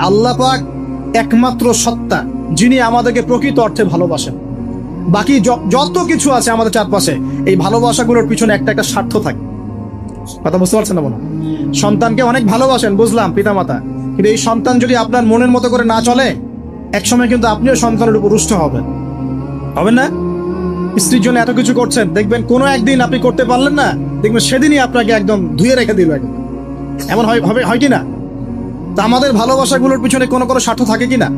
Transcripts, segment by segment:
আল্লাহ পাক একমাত্র সত্তা যিনি আমাদেরকে প্রকৃত অর্থে ভালোবাসেন। বাকি যত কিছু আছে আমাদের চারপাশে, এই ভালোবাসাগুলোর পিছনে একটা একটা স্বার্থ থাকে। কথা বুঝতে পারছেন না? মনে সন্তানকে অনেক ভালোবাসেন, বুঝলাম, পিতামাতা, কিন্তু এই সন্তান যদি আপনার মনের মতো করে না চলে, একসময় কিন্তু আপনিও সন্তানের উপর রুষ্ট হবেন না? স্ত্রীর জন্য এত কিছু করছেন, দেখবেন কোনো একদিন আপনি করতে পারলেন না, দেখবেন সেদিনই আপনাকে একদম ধুয়ে রেখে দিল। এমন হয় কি না? তা আমাদের ভালোবাসাগুলোর পিছনে কোনো স্বার্থ থাকে কি না?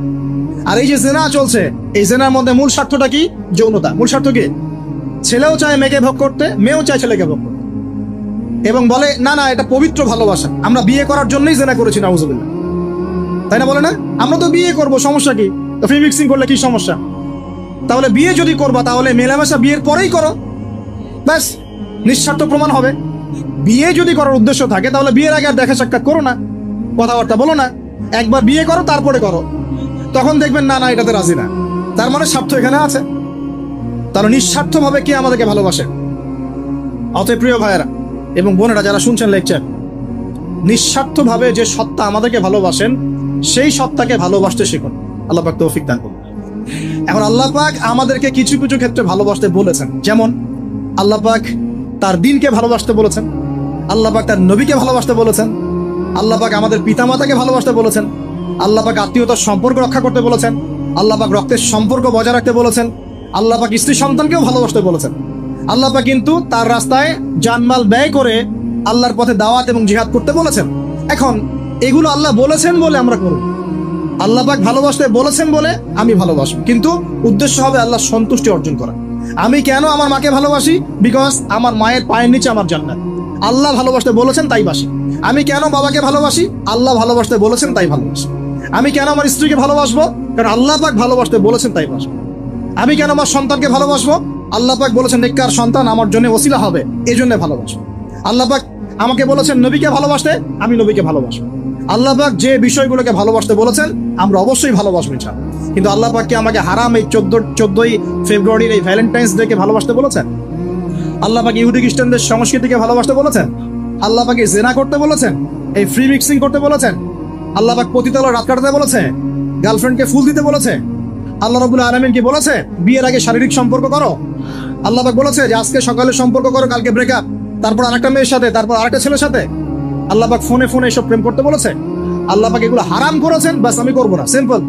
আর এই যে জেনা চলছে, এই জেনার মধ্যে মূল স্বার্থটা কি? যৌনতা। মূল স্বার্থ কি? ছেলেও চায় মেয়েকে ভোগ করতে, মেয়েও চায় ছেলেকে ভোগ করতে, এবং বলে না না এটা পবিত্র ভালোবাসা, আমরা বিয়ে করার জন্যই জেনা করেছি, নাউজুবিল্লাহ। তাই না? বলে না, আমরা তো বিয়ে করবো, সমস্যা কি? তো ফ্রি মিক্সিং করলে কি সমস্যা? তাহলে বিয়ে যদি করবা, তাহলে মেলামেশা বিয়ের পরেই করো, ব্যাস, নিঃস্বার্থ প্রমাণ হবে। বিয়ে যদি করার উদ্দেশ্য থাকে, তাহলে বিয়ের আগে আর দেখা সাক্ষাৎ করো না, কথাবার্তা বলো না, একবার বিয়ে করো তারপরে করো, তখন দেখবেন না না এটাতে রাজি না, তার মানে স্বার্থ এখানে আছে। তাহলে নিঃস্বার্থভাবে কে আমাদেরকে ভালোবাসে? অতএব প্রিয় ভাইয়েরা এবং বোনেরা যারা শুনছেন লেকচার, নিঃস্বার্থভাবে যে সত্তা আমাদেরকে ভালোবাসেন, সেই সত্তাকে ভালোবাসতে শিখুন। আল্লাহ পাক তৌফিক দান করুন। এখন আল্লাহ পাক আমাদেরকে কিছু কিছু ক্ষেত্রে ভালোবাসতে বলেছেন, যেমন আল্লাহ পাক তার দ্বীনকে ভালোবাসতে বলেছেন, আল্লাহ পাক তার নবীকে ভালোবাসতে বলেছেন, আল্লাহ পাক আমাদের পিতামাতাকে ভালোবাসতে বলেছেন, আল্লাহ পাক আত্মীয়তার সম্পর্ক রক্ষা করতে বলেছেন, আল্লাহ পাক রক্তের সম্পর্ক বজায় রাখতে বলেছেন, আল্লাহ পাক স্ত্রী সন্তানকেও ভালোবাসতে বলেছেন। আল্লাহ পাক কিন্তু তার রাস্তায় জানমাল ব্যয় করে আল্লাহর পথে দাওয়াত এবং জিহাদ করতে বলেছেন। এখন এগুলো আল্লাহ বলেছেন বলে আমরা করব, আল্লাহ পাক ভালোবাসতে বলেছেন বলে আমি ভালোবাসবো, কিন্তু উদ্দেশ্য হবে আল্লাহর সন্তুষ্টি অর্জন করা। আমি কেন আমার মাকে ভালোবাসি? বিকজ আমার মায়ের পায়ের নিচে আমার জান্নাত, আল্লাহ ভালোবাসতে বলেছেন তাই বাসি। আমি কেন বাবাকে ভালোবাসি? আল্লাহ ভালোবাসতে বলেছেন তাই ভালোবাসি। আমি কেন আমার স্ত্রীকে ভালোবাসবো? কারণ আল্লাহ পাক ভালোবাসতে বলেছেন তাই বাসবো। আমি কেন আমার সন্তানকে ভালোবাসবো? আল্লাহ পাক বলেছেন নেককার সন্তান আমার জন্য ওসিলা হবে, এই জন্য ভালোবাসবো। আল্লাহ পাক আমাকে বলেছেন নবীকে ভালোবাসতে, আমি নবীকে ভালোবাসবো। আল্লাহ পাক যে বিষয়গুলোকে ভালোবাসতে বলেছেন আমরা অবশ্যই ভালোবাসবো ইনশাআল্লাহ। কিন্তু আল্লাহ পাক কি আমাকে হারাম এই 14ই ফেব্রুয়ারির এই ভ্যালেন্টাইন্স ডে কে ভালোবাসতে বলেছেন? আল্লাহ পাক ইহুদি খ্রিস্টানদের সংস্কৃতিকে ভালোবাসতে বলেছেন? আল্লাহ পাক জেনা করতে বলেছেন? এই ফ্রি মিক্সিং করতে বলেছেন? আল্লাহ পাক পতিতালয়ে রাত কাটাতে বলেছে? গার্লফ্রেন্ডকে ফুল দিতে বলেছে? আল্লাহ রাব্বুল আলামিন কি বলেছে বিয়ের আগে শারীরিক সম্পর্ক করো? আল্লাহ পাক বলেছে যে আজকে সকালে সম্পর্ক করো, কালকে ব্রেকআপ, তারপর আরেকটা মেয়ের সাথে, তারপর আরেকটা ছেলের সাথে? আল্লাহ পাক ফোনে এসব প্রেম করতে বলেছে? আল্লাহ পাক এগুলো হারাম করেছেন, বাস আমি করবো না, সিম্পল।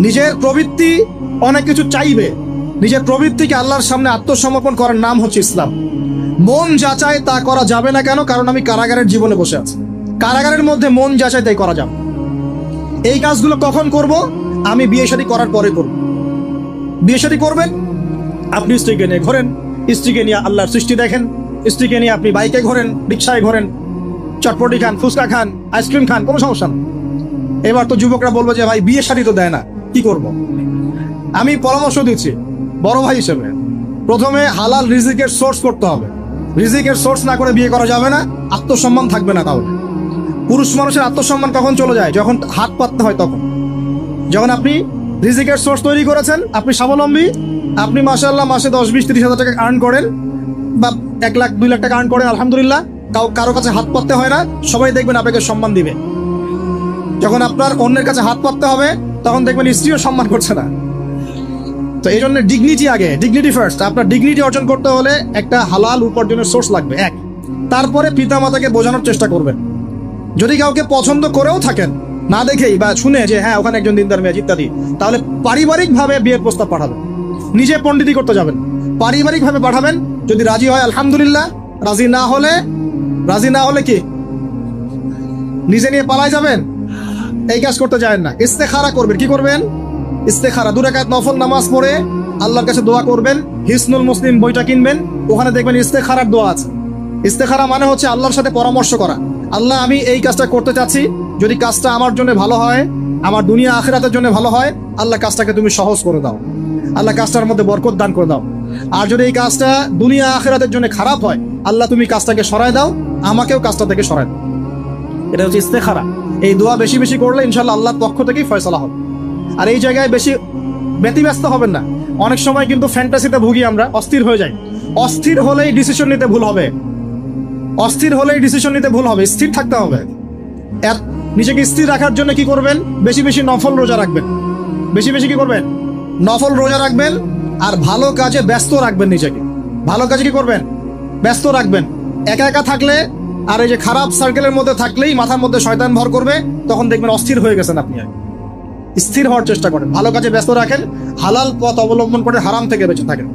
নিজের প্রবৃত্তি অনেক কিছু চাইবে, নিজের প্রবৃত্তিকে আল্লাহর সামনে আত্মসমর্পণ করার নাম হচ্ছে ইসলাম। মন যা চায় তা করা যাবে না। কেন? কারণ আমি কারাগারের জীবনে বসে আছি, কারাগারের মধ্যে মন যা চায় তাই করা যাবে। এই কাজগুলো কখন করব? আমি বিয়ে শাদী করার পরে করব। বিয়ে শাদী করবেন, আপনি স্ত্রীকে নিয়ে ঘোরেন, স্ত্রীকে নিয়ে আল্লাহর সৃষ্টি দেখেন, স্ত্রীকে নিয়ে আপনি বাইকে ঘোরেন, রিক্সায় ঘোরেন, চটপটি খান, ফুচকা খান, আইসক্রিম খান, কোনো সমস্যা না। এবার তো যুবকরা বলবো যে ভাই বিয়ে শাদী তো দেয় না, কি করব? আমি পরামর্শ দিচ্ছি বড় ভাই হিসেবে, প্রথমে হালাল রিজিকের সোর্স করতে হবে। রিজিকের সোর্স না করে বিয়ে করা যাবে না, আত্মসম্মান থাকবে না। তাহলে পুরুষ মানুষের আত্মসম্মান কখন চলে যায়? যখন হাত পাততে হয় তখন। যখন আপনি রিজিকের সোর্স তৈরি করেছেন, আপনি স্বাবলম্বী, আপনি মাশাআল্লাহ মাসে 10, 20, 30 হাজার টাকা আর্ন করেন, বা 1 লাখ 2 লাখ টাকা আর্ন করেন, আলহামদুলিল্লাহ, কারো কাছে হাত পাততে হয় না, সবাই দেখবেন আপনাকে সম্মান দিবে। যখন আপনার অন্যের কাছে হাত পাততে হবে, তখন দেখবেন স্ত্রীও সম্মান করছে না। তো এই জন্য ডিগনিটি আগে, ডিগনিটি ফার্স্ট। আপনার ডিগনিটি অর্জন করতে হলে একটা হালাল উপার্জনের সোর্স লাগবে, এক। তারপরে পিতামাতাকে বোঝানোর চেষ্টা করবেন। যদি কাউকে পছন্দ করেও থাকেন, না দেখেই বা শুনে যে হ্যাঁ ওখানে একজন দিনদার মেয়ে ইত্যাদি, তাহলে পারিবারিকভাবে বিয়ের প্রস্তাব পাঠাবেন, নিজে পণ্ডিতি করতে যাবেন, পারিবারিকভাবে পাঠাবেন। যদি রাজি হয় আলহামদুলিল্লাহ, রাজি না হলে কি নিজে নিয়ে পালায় যাবেন? এই কাজ করতে যাবেন না। ইস্তেখারা করবেন। কি করবেন? ইস্তেখারা 2 রাকাত নফল নামাজ পড়ে আল্লাহর কাছে দোয়া করবেন। হিসনুল মুসলিম বইটা কিনবেন, ওখানে দেখবেন ইস্তেখারার দোয়া আছে। ইস্তেখারা মানে হচ্ছে আল্লাহর সাথে পরামর্শ করা। আল্লাহ আমি এই কাজটা করতে চাচ্ছি, যদি কাজটা আমার জন্য ভালো হয়, আমার দুনিয়া আখিরাতের জন্য ভালো হয়, আল্লাহ কাজটাকে তুমি সহজ করে দাও, আল্লাহ কাজটার মধ্যে বরকত দান করে দাও। আর যদি এই কাজটা দুনিয়া আখিরাতের জন্য খারাপ হয়, আল্লাহ তুমি কাজটাকে সরায় দাও, আমাকেও কাজটা থেকে সরায় দাও। এটা হচ্ছে ইস্তেখারা। এই দোয়া বেশি বেশি করলে ইনশাআল্লাহ আল্লাহর পক্ষ থেকেই ফয়সালা হবে। আর এই জায়গায় বেশি ব্যতিব্যস্ত হবেন না। অনেক সময় কিন্তু ফ্যান্টাসিতে ভুগি আমরা, অস্থির হয়ে যাই। অস্থির হলেই ডিসিশন নিতে ভুল হবে, স্থির থাকতে হবে। নিজেকে স্থির রাখার জন্য কি করবেন? বেশি বেশি নফল রোজা রাখবেন। বেশি বেশি কি করবেন? নফল রোজা রাখবেন। আর ভালো কাজে ব্যস্ত রাখবেন নিজেকে। ভালো কাজে কি করবেন? ব্যস্ত রাখবেন। একা একা থাকলে আর এই যে খারাপ সার্কেলের মধ্যে থাকলেই মাথার মধ্যে শয়তান ভর করবে, তখন দেখবেন অস্থির হয়ে গেছেন আপনি। স্থির হওয়ার চেষ্টা করেন, ভালো কাজে ব্যস্ত রাখেন, হালাল পথ অবলম্বন করে হারাম থেকে বেঁচে থাকেন।